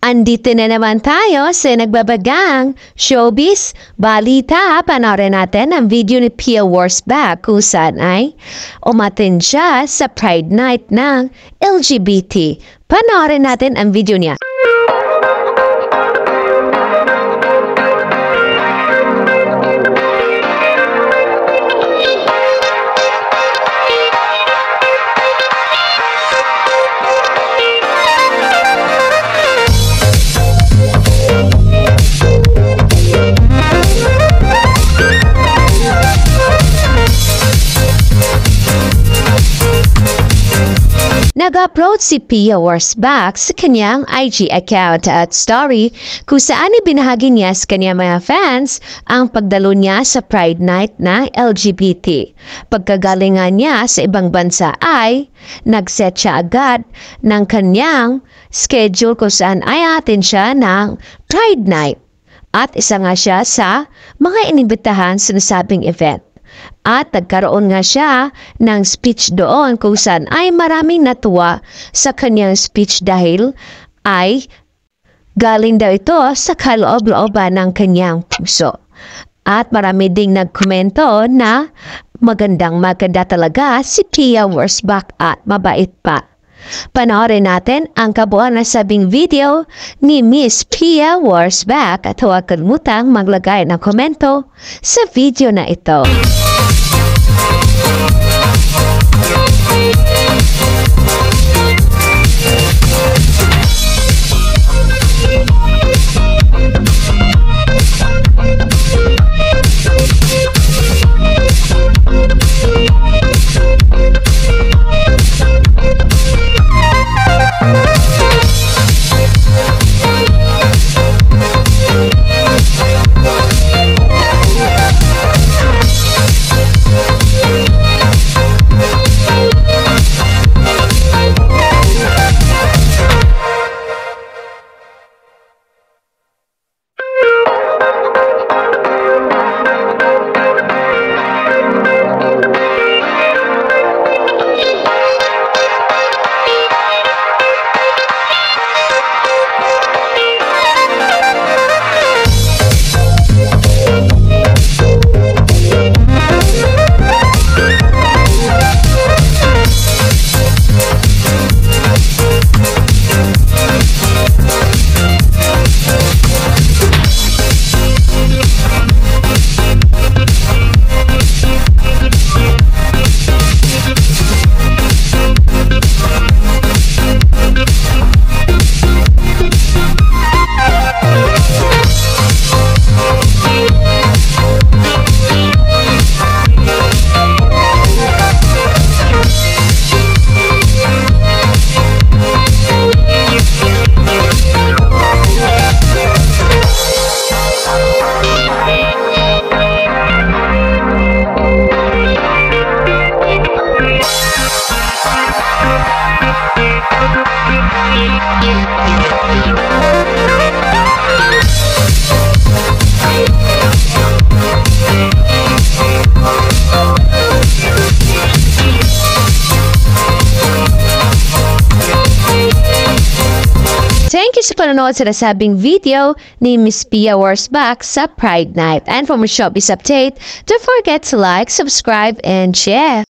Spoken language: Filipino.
Andito na naman tayo sa nagbabagang showbiz balita. Panoorin natin ang video ni Pia Wurtzbach kung saan ay umattend siya sa Pride Night ng LGBT. Panoorin natin ang video niya. Nag-upload si Pia Wurtzbach sa kanyang IG account at story kung saan ibinahagi niya sa kanyang mga fans ang pagdalo niya sa Pride Night na LGBT. Pagkagalingan niya sa ibang bansa ay nag-set siya agad ng kanyang schedule kung saan ay atin siya ng Pride Night. At isa nga siya sa mga inibitahan sa nasabing event. At nagkaroon nga siya ng speech doon kung saan ay maraming natuwa sa kanyang speech dahil ay galing daw ito sa kaloob-looban ng kanyang puso. At marami ding nagkomento na maganda talaga si Pia Wurtzbach at mabait pa. Panoorin natin ang kabuuan na sabing video ni Miss Pia Wurtzbach at huwag kalimutang maglagay ng komento sa video na ito. Thank you sa panonood sa nasabing video ni Miss Pia Wurtzbach sa Pride Night. And for more showbiz update, don't forget to like, subscribe, and share.